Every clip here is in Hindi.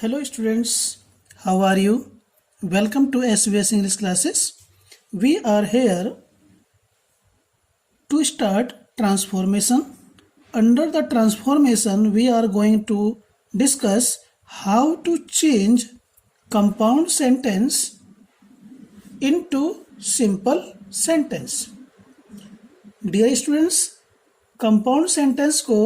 Hello students, how are you? Welcome to SBS English classes. We are here to start transformation. Under the transformation, we are going to discuss how to change compound sentence into simple sentence. Dear students, compound sentence को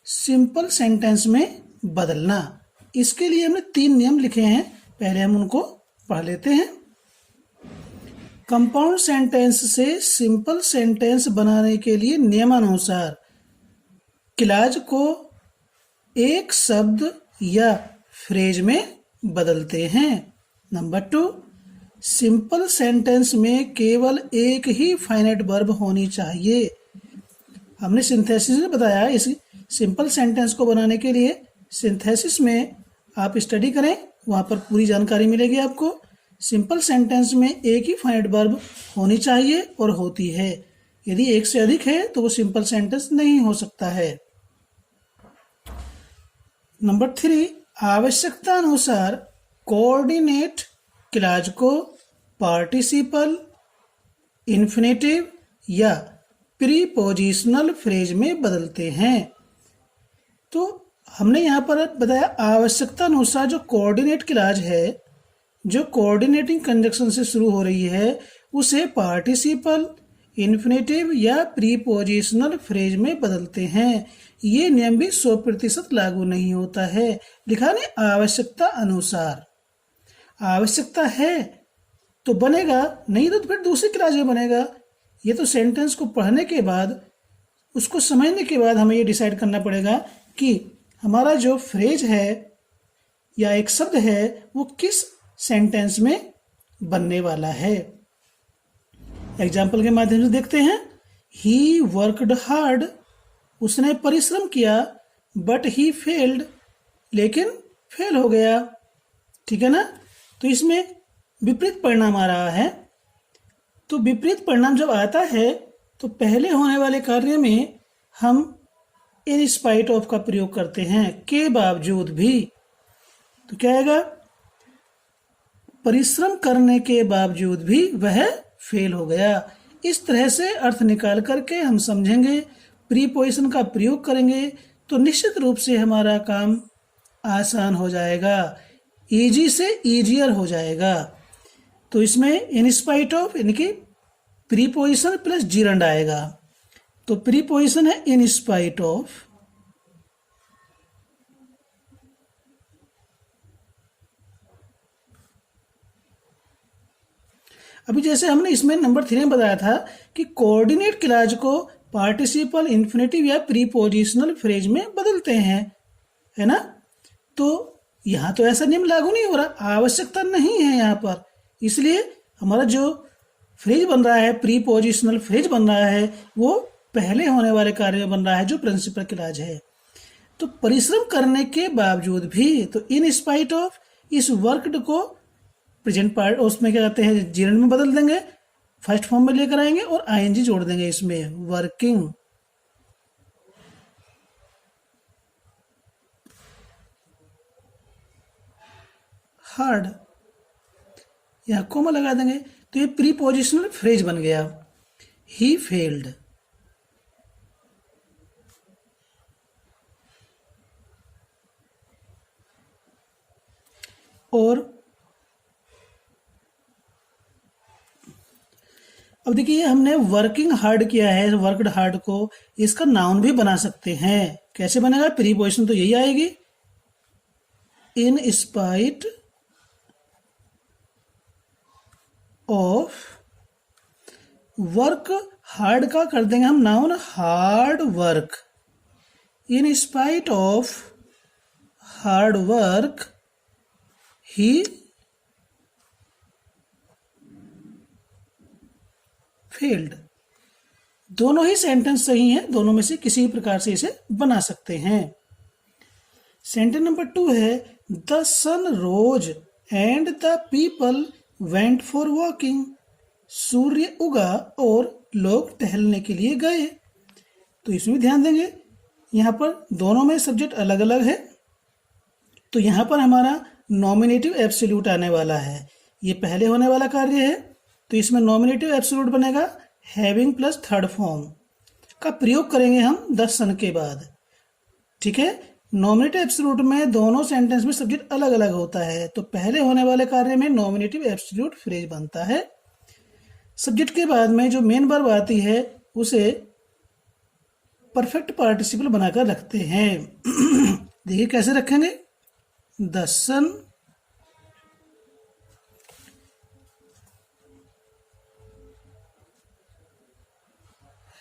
simple sentence में बदलना, इसके लिए हमने 3 नियम लिखे हैं। पहले हम उनको पढ़ लेते हैं। कंपाउंड सेंटेंस से सिंपल सेंटेंस बनाने के लिए नियमानुसार क्लॉज को एक शब्द या फ्रेज में बदलते हैं। नंबर 2, सिंपल सेंटेंस में केवल एक ही फाइनाइट वर्ब होनी चाहिए। हमने सिंथेसिस में बताया, इस सिंपल सेंटेंस को बनाने के लिए सिंथेसिस में आप स्टडी करें, वहाँ पर पूरी जानकारी मिलेगी आपको। सिंपल सेंटेंस में एक ही फाइनाइट वर्ब होनी चाहिए और होती है। यदि एक से अधिक है तो वो सिंपल सेंटेंस नहीं हो सकता है। नंबर 3, आवश्यकता अनुसार कोऑर्डिनेट क्लॉज को पार्टिसिपल, इन्फिनेटिव या प्रीपोजिशनल फ्रेज में बदलते हैं। तो हमने यहाँ पर बताया आवश्यकता अनुसार जो कोऑर्डिनेट क्लॉज है, जो कोऑर्डिनेटिंग कंजक्शन से शुरू हो रही है, उसे पार्टिसिपल, इन्फिनेटिव या प्रीपोजिशनल फ्रेज में बदलते हैं। ये नियम भी 100% लागू नहीं होता है। लिखा नहीं आवश्यकता अनुसार। आवश्यकता है तो बनेगा, नहीं तो फिर दूसरी क्लॉज में बनेगा। ये तो सेंटेंस को पढ़ने के बाद, उसको समझने के बाद हमें ये डिसाइड करना पड़ेगा कि हमारा जो फ्रेज है या एक शब्द है वो किस सेंटेंस में बनने वाला है। एग्जाम्पल के माध्यम से देखते हैं। ही वर्कड हार्ड, उसने परिश्रम किया, बट ही फेल्ड, लेकिन फेल हो गया। ठीक है ना। तो इसमें विपरीत परिणाम आ रहा है। तो विपरीत परिणाम जब आता है तो पहले होने वाले कार्य में हम इन स्पाइट ऑफ का प्रयोग करते हैं, के बावजूद भी। तो क्या आएगा? परिश्रम करने के बावजूद भी वह फेल हो गया। इस तरह से अर्थ निकाल करके हम समझेंगे, प्रीपोजिशन का प्रयोग करेंगे तो निश्चित रूप से हमारा काम आसान हो जाएगा, इजी से ईजियर हो जाएगा। तो इसमें इन स्पाइट ऑफ यानी कि प्रीपोजिशन प्लस जीरंड आएगा। तो प्रीपोजिशन है इन स्पाइट ऑफ, अभी जैसे हमने इसमें नंबर 3 में बताया था कि कोऑर्डिनेट क्लॉज को पार्टिसिपल, इन्फिनेटिव या प्रीपोजिशनल फ्रेज में बदलते हैं, है ना। तो यहाँ तो ऐसा नियम लागू नहीं हो रहा, आवश्यकता नहीं है यहाँ पर। इसलिए हमारा जो फ्रेज बन रहा है, प्रीपोजिशनल फ्रेज बन रहा है, वो पहले होने वाले कार्य में बन रहा है जो प्रिंसिपल क्लॉज है। तो परिश्रम करने के बावजूद भी, तो इन स्पाइट ऑफ, इस वर्कड को प्रेजेंट पार्ट उसमें क्या कहते हैं, जीरंड में बदल देंगे, फर्स्ट फॉर्म में लेकर आएंगे और आईएनजी जोड़ देंगे इसमें। वर्किंग हार्ड, या कोमा लगा देंगे। तो ये प्रीपोजिशनल फ्रेज बन गया। ही फेल्ड, और अब देखिए हमने वर्किंग हार्ड किया है, वर्कड हार्ड को इसका नाउन भी बना सकते हैं। कैसे बनेगा? प्रीपोजिशन तो यही आएगी, in spite of. Work hard का कर देंगे हम noun hard work. In spite of hard work he failed. दोनों ही सेंटेंस सही हैं, दोनों में से किसी प्रकार से इसे बना सकते हैं। सेंटेंस नंबर 2 है, the sun rose and the people went for walking. सूर्य उगा और लोग टहलने के लिए गए। तो इसमें ध्यान देंगे, यहाँ पर दोनों में सब्जेक्ट अलग अलग है। तो यहाँ पर हमारा नॉमिनेटिव एब्सोल्यूट आने वाला है। ये पहले होने वाला कार्य है, तो इसमें नॉमिनेटिव एब्सोल्यूट बनेगा हैविंग प्लस थर्ड फॉर्म का प्रयोग करेंगे हम द सन के बाद। ठीक है, नॉमिनेटिव एब्सोल्यूट में दोनों सेंटेंस में सब्जेक्ट अलग अलग होता है, तो पहले होने वाले कार्य में नॉमिनेटिव एब्सोल्यूट फ्रेज बनता है। सब्जेक्ट के बाद में जो मेन वर्ब आती है उसे परफेक्ट पार्टिसिपल बनाकर रखते हैं। देखिए कैसे रखेंगे, the sun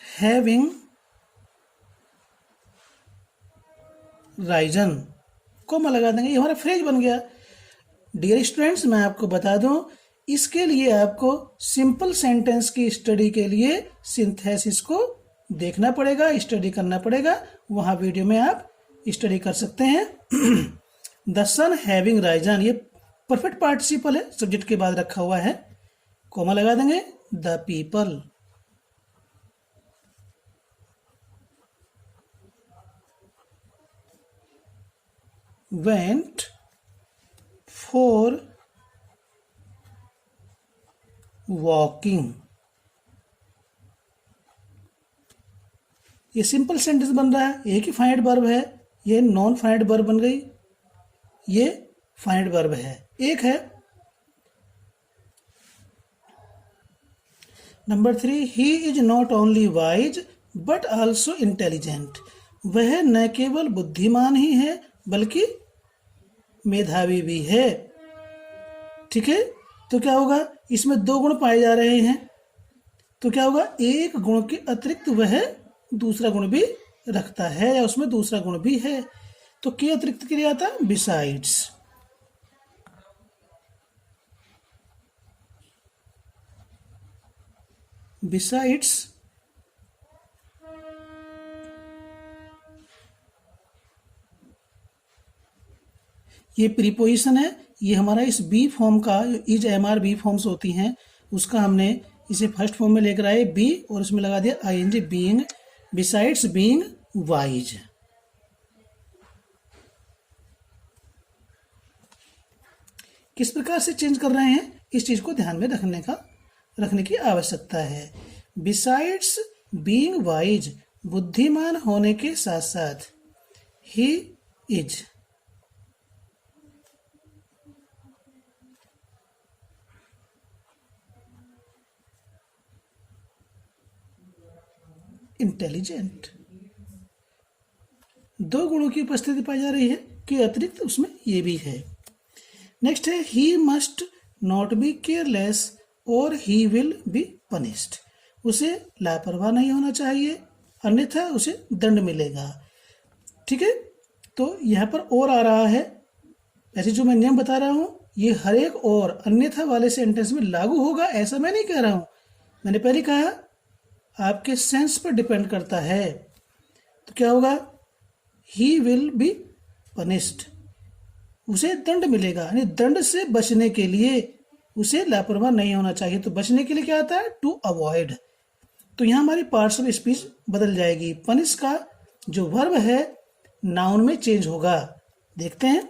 having risen, comma लगा देंगे, ये हमारा फ्रेज बन गया। डियर स्टूडेंट्स, मैं आपको बता दूं, इसके लिए आपको सिंपल सेंटेंस की स्टडी के लिए सिंथेसिस को देखना पड़ेगा, स्टडी करना पड़ेगा, वहां वीडियो में आप स्टडी कर सकते हैं। द सन हैविंग राइजन, ये परफेक्ट पार्टिसिपल है, सब्जेक्ट के बाद रखा हुआ है, कोमा लगा देंगे। The people went for walking, ये सिंपल सेंटेंस बन रहा है, एक ही फाइनेट वर्ब है, ये नॉन फाइनेट वर्ब बन गई, ये फाइनेट वर्ब है, एक है। Number 3, he is not only wise but also intelligent, वह न केवल बुद्धिमान ही है बल्कि मेधावी भी है। ठीक है, तो क्या होगा, इसमें दो गुण पाए जा रहे हैं, तो क्या होगा, एक गुण के अतिरिक्त वह दूसरा गुण भी रखता है या उसमें दूसरा गुण भी है, तो के अतिरिक्त के लिए आता है बिसाइड्स। बिसाइड्स ये प्रीपोजिशन है, ये हमारा इस बी फॉर्म का, इज एमआर बी फॉर्म्स होती हैं, उसका हमने इसे फर्स्ट फॉर्म में लेकर आए बी और उसमें लगा दिया ING, being, besides being wise. किस प्रकार से चेंज कर रहे हैं, इस चीज को ध्यान में रखने की आवश्यकता है। बिसाइड्स बीइंग वाइज, बुद्धिमान होने के साथ साथ, ही इज इंटेलिजेंट। दो गुणों की उपस्थिति पाई जा रही है, के अतिरिक्त उसमें ये भी है। नेक्स्ट है, he must not be careless और ही विल बी पनिश्ड, उसे लापरवाह नहीं होना चाहिए अन्यथा उसे दंड मिलेगा। ठीक है, तो यहाँ पर और आ रहा है, ऐसे जो मैं नियम बता रहा हूं ये हर एक और अन्यथा वाले सेंटेंस में लागू होगा ऐसा मैं नहीं कह रहा हूं, मैंने पहले कहा आपके सेंस पर डिपेंड करता है। तो क्या होगा, ही विल बी पनिश्ड, उसे दंड मिलेगा, यानी दंड से बचने के लिए उसे लापरवाह नहीं होना चाहिए। तो बचने के लिए क्या आता है, टू अवॉइड। तो यहां हमारी पार्ट्स ऑफ स्पीच बदल जाएगी, पनिश का जो वर्ब है नाउन में चेंज होगा। देखते हैं,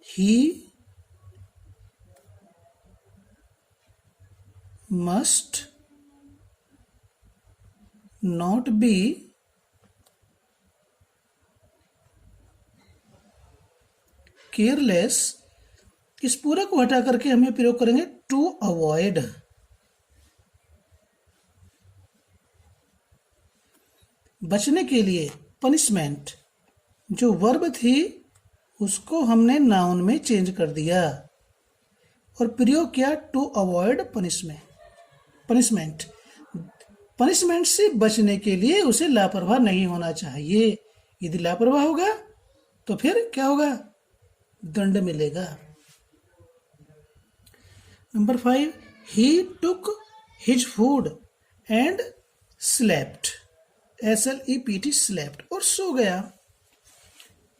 he must not be careless, इस पूरे को हटा करके हमें प्रयोग करेंगे टू अवॉइड। बचने के लिए, पनिशमेंट, जो वर्ब थी उसको हमने नाउन में चेंज कर दिया और प्रयोग किया टू अवॉइड पनिशमेंट। पनिशमेंट से बचने के लिए उसे लापरवाह नहीं होना चाहिए, यदि लापरवाह होगा तो फिर क्या होगा, दंड मिलेगा। Number 5, he took his food and slept, SLEPT slept, और सो गया।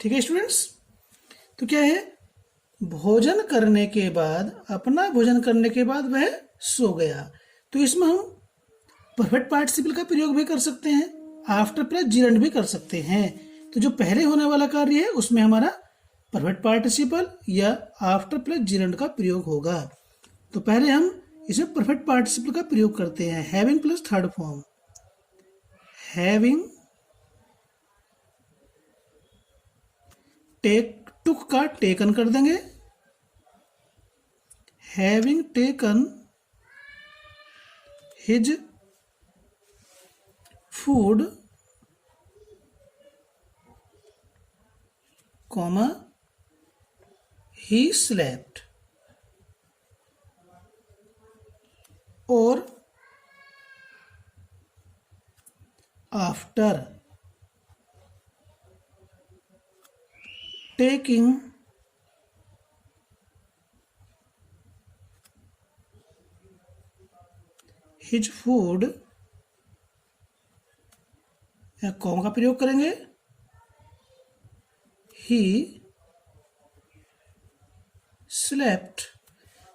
ठीक है स्टूडेंट्स, तो क्या है, भोजन करने के बाद, अपना भोजन करने के बाद वह सो गया, तो इसमें हम परफेक्ट पार्टिसिपल का प्रयोग भी कर सकते हैं, आफ्टर प्लस जीरेंड भी कर सकते हैं। तो जो पहले होने वाला कार्य है उसमें हमारा परफेक्ट पार्टिसिपल या आफ्टर प्लस जीरंड का प्रयोग होगा। तो पहले हम इसमें परफेक्ट पार्टिसिपल का प्रयोग करते हैं। Having plus third form, having, took का टेकन कर देंगे, having taken his food, comma, he slept, और आफ्टर टेकिंग हिज फूड, या कॉमा का प्रयोग करेंगे, ही स्लेप्ट।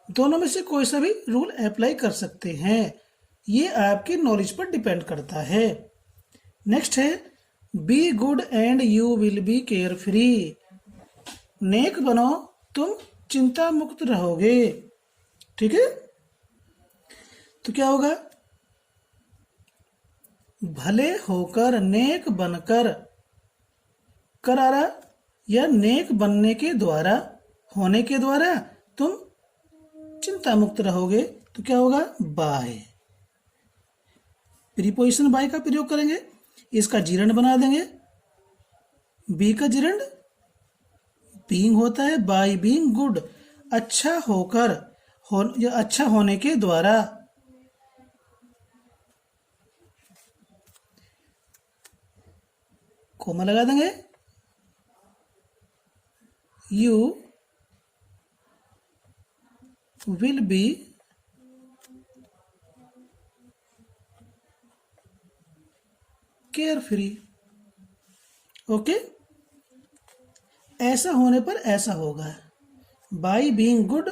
दोनों में से कोई सा भी रूल अप्लाई कर सकते हैं, ये आपके नॉलेज पर डिपेंड करता है। नेक्स्ट है be good and you will be carefree. नेक बनो, तुम चिंता मुक्त रहोगे। ठीक है, तो क्या होगा, भले होकर, नेक बनकर, करारा या नेक बनने के द्वारा, होने के द्वारा तुम चिंता मुक्त रहोगे। तो क्या होगा, बाय। प्रीपोजिशन बाय का प्रयोग करेंगे, इसका जीरंड बना देंगे। बी का जीरंड बीइंग होता है, बाय बीइंग गुड, अच्छा होकर, या अच्छा होने के द्वारा। कोमा लगा देंगे, you will be carefree. Okay, ऐसा होने पर ऐसा होगा, by being good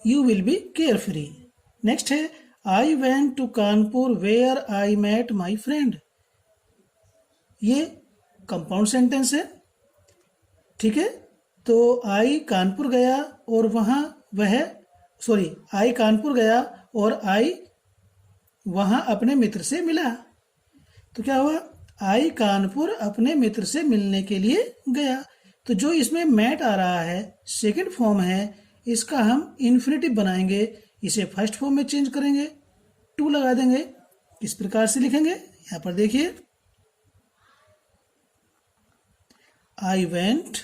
you will be carefree. Next है I went to Kanpur where I met my friend. ये कंपाउंड सेंटेंस है। ठीक है, तो आई कानपुर गया और वहां आई कानपुर गया और आई वहां अपने मित्र से मिला। तो क्या हुआ, आई कानपुर अपने मित्र से मिलने के लिए गया। तो जो इसमें मैट आ रहा है सेकंड फॉर्म है, इसका हम इन्फिनेटिव बनाएंगे, इसे फर्स्ट फॉर्म में चेंज करेंगे, टू लगा देंगे। किस प्रकार से लिखेंगे, यहां पर देखिए, I went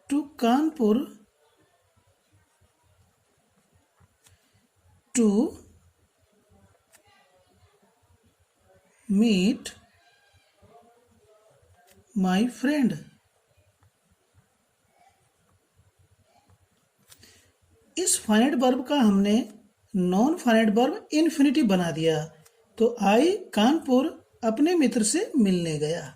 to Kanpur to meet my friend. इस फाइनाइट वर्ब का हमने नॉन फाइनाइट वर्ब इन्फिनिटिव बना दिया। तो आई कानपुर अपने मित्र से मिलने गया।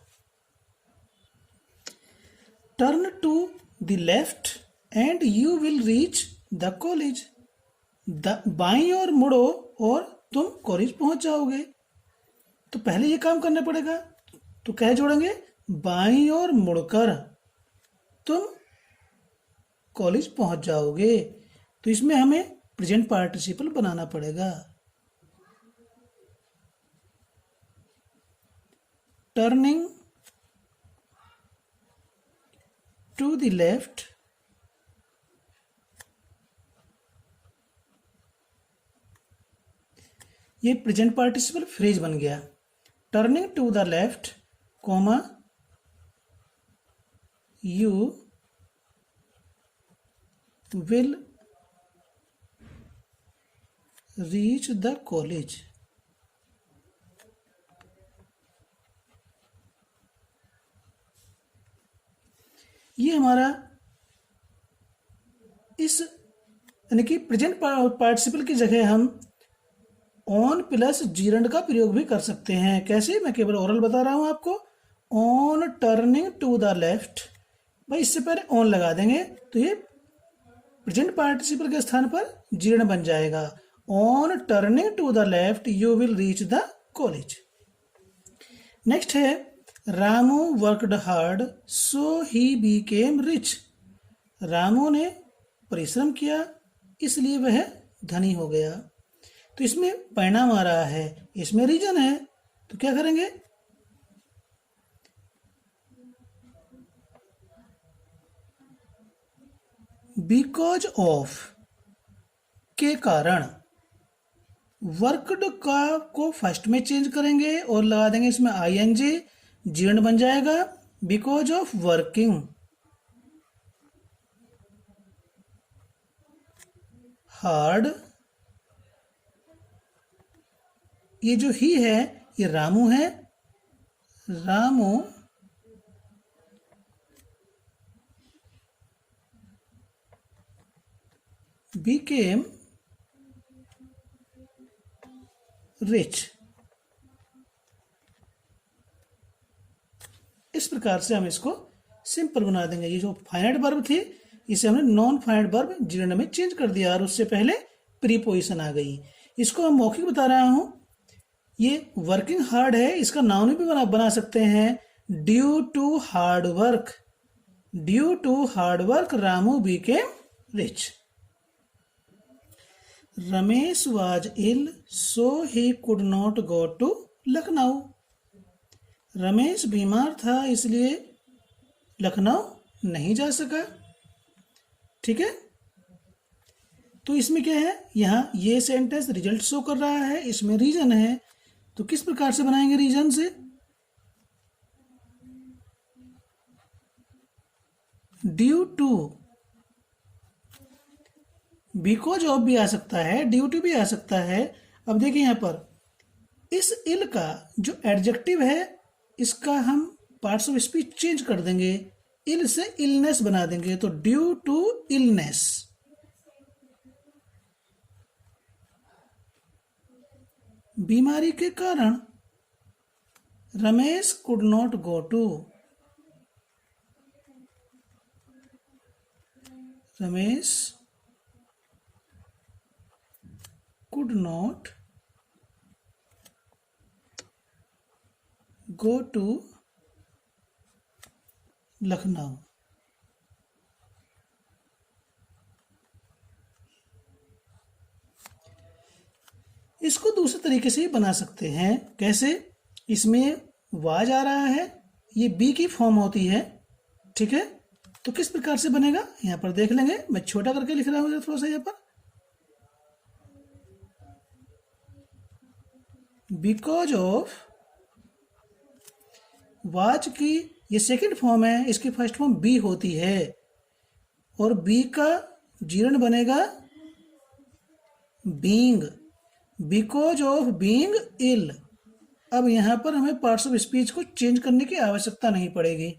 Turn to the left and you will reach the college. बाईं ओर मुड़ो और तुम कॉलेज पहुंच जाओगे। तो पहले ये काम करना पड़ेगा, तो क्या जोड़ेंगे, बाईं ओर मुड़कर तुम कॉलेज पहुंच जाओगे। तो इसमें हमें प्रेजेंट पार्टिसिपल बनाना पड़ेगा। टर्निंग टू द लेफ्ट ये प्रेजेंट पार्टिसिपल फ्रेज बन गया। Turning to the left, comma, you will reach the college. ये हमारा इस यानी कि प्रेजेंट पार्टिसिपल की जगह हम ऑन प्लस जीरंड का प्रयोग भी कर सकते हैं। कैसे, मैं केवल ओरल बता रहा हूं आपको। On turning to the left, भाई इससे पहले ऑन लगा देंगे तो ये प्रेजेंट पार्टिसिपल के स्थान पर जीरंड बन जाएगा। On turning to the left you will reach the college. Next है Ramu worked hard so he became rich. Ramu ने परिश्रम किया इसलिए वह धनी हो गया। तो इसमें परिणाम आ रहा है, इसमें रीजन है, तो क्या करेंगे? बिकॉज ऑफ के कारण, वर्कड का को फर्स्ट में चेंज करेंगे और लगा देंगे इसमें आईएनजी, जीर्ण बन जाएगा। बिकॉज ऑफ वर्किंग हार्ड, ये जो ही है ये रामू है, रामू became rich। इस प्रकार से हम इसको सिंपल बना देंगे। ये जो फाइनाइट वर्ब थी इसे हमने नॉन फाइनाइट वर्ब जीर्ण में चेंज कर दिया और उससे पहले प्रीपोजिशन आ गई। इसको हम मौखिक बता रहा हूं। ये वर्किंग हार्ड है, इसका नाउन भी बना सकते हैं, due to hard work. Due to hard work Ramu became rich. Ramesh was ill so he could not go to Lucknow. Ramesh बीमार था इसलिए लखनऊ नहीं जा सका। ठीक है, तो इसमें क्या है, यहाँ ये सेंटेंस रिजल्ट शो कर रहा है, इसमें रीजन है। तो किस प्रकार से बनाएंगे रीजन से? ड्यू टू, बिकॉज ऑफ भी आ सकता है, ड्यू टू भी आ सकता है। अब देखिए यहाँ पर इस इल का जो एडजेक्टिव है इसका हम पार्ट्स ऑफ स्पीच चेंज कर देंगे, इल से इलनेस बना देंगे। तो ड्यू टू इलनेस, बीमारी के कारण Ramesh could not go to, Ramesh could not go to Lucknow. इसको दूसरे तरीके से बना सकते हैं। कैसे? इसमें वाज आ रहा है, ये बी की फॉर्म होती है। ठीक है, तो किस प्रकार से बनेगा यहां पर देख लेंगे। मैं छोटा करके लिख रहा हूं थोड़ा सा यहाँ पर। बिकॉज ऑफ, वाज की ये सेकंड फॉर्म है, इसकी फर्स्ट फॉर्म बी होती है और बी का जीर्ण बनेगा बीइंग। बिकॉज ऑफ बीइंग इल। अब यहां पर हमें पार्ट्स ऑफ स्पीच को चेंज करने की आवश्यकता नहीं पड़ेगी।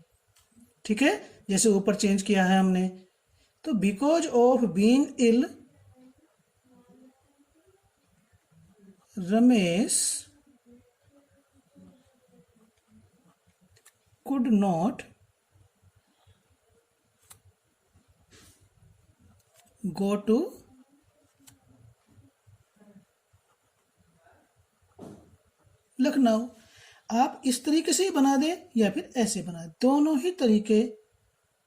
ठीक है, जैसे ऊपर चेंज किया है हमने। तो because of being ill Ramesh could not go to Lucknow. आप इस तरीके से ही बना दें या फिर ऐसे बना दें, दोनों ही तरीके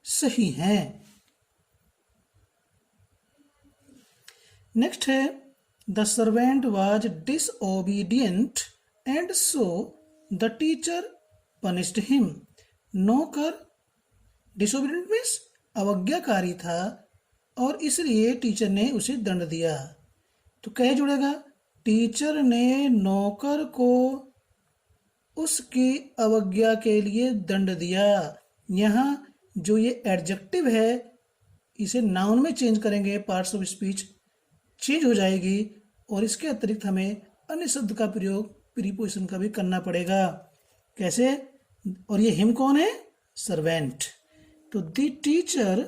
सही हैं। नेक्स्ट है the servant was disobedient and so the teacher punished him. नौकर डिसोबीडियंट मीन्स अवज्ञाकारी था और इसलिए टीचर ने उसे दंड दिया। तो क्या जुड़ेगा? टीचर ने नौकर को उसकी अवज्ञा के लिए दंड दिया। यहाँ जो ये एडजेक्टिव है इसे नाउन में चेंज करेंगे, पार्ट्स ऑफ स्पीच चेंज हो जाएगी और इसके अतिरिक्त हमें अन्य शब्द का प्रयोग प्रीपोजिशन का भी करना पड़ेगा। कैसे? और ये हिम कौन है? सर्वेंट। तो द टीचर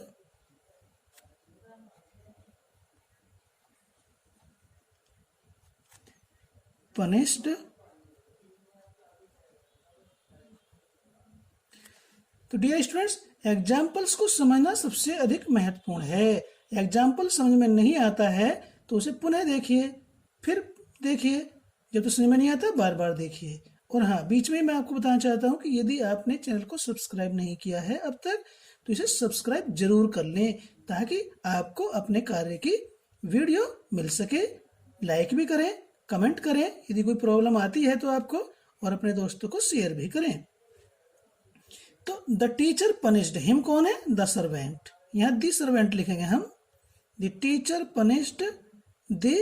पनिश्ड, तो डियर स्टूडेंट्स एग्जाम्पल्स को समझना सबसे अधिक महत्वपूर्ण है। एग्जाम्पल समझ में नहीं आता है तो उसे पुनः देखिए, फिर देखिए, जब तो समझ में नहीं आता बार बार देखिए और हाँ, बीच में मैं आपको बताना चाहता हूँ कि यदि आपने चैनल को सब्सक्राइब नहीं किया है अब तक, तो इसे सब्सक्राइब जरूर कर लें ताकि आपको अपने कार्य की वीडियो मिल सके। लाइक भी करें, कमेंट करें यदि कोई प्रॉब्लम आती है तो आपको, और अपने दोस्तों को शेयर भी करें। तो द टीचर पनिश्ड हिम कौन है? The servant. यहाँ द सर्वेंट लिखेंगे हम। The teacher punished the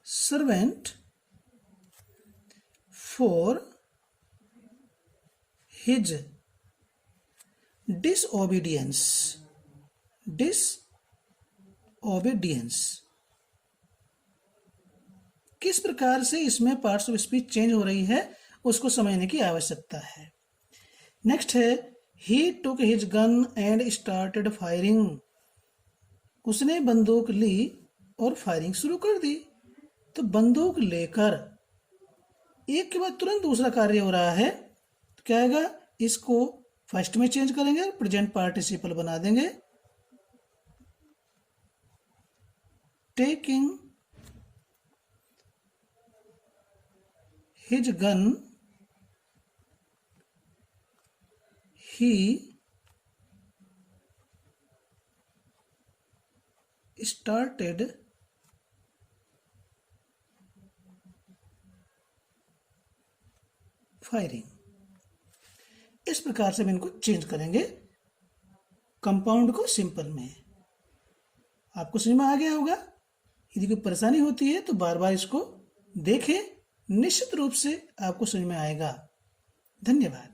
servant for his disobedience. किस प्रकार से इसमें पार्ट्स ऑफ स्पीच चेंज हो रही है उसको समझने की आवश्यकता है। नेक्स्ट है he took his gun and started firing. उसने बंदूक ली और फायरिंग शुरू कर दी। तो बंदूक लेकर एक के बाद तुरंत दूसरा कार्य हो रहा है, तो क्या आएगा? इसको फर्स्ट में चेंज करेंगे, प्रेजेंट पार्टिसिपल बना देंगे। Taking his gun he started firing. इस प्रकार से हम इनको चेंज करेंगे कंपाउंड को सिंपल में। आपको समझ में आ गया होगा। यदि कोई परेशानी होती है तो बार बार इसको देखें, निश्चित रूप से आपको समझ में आएगा। धन्यवाद।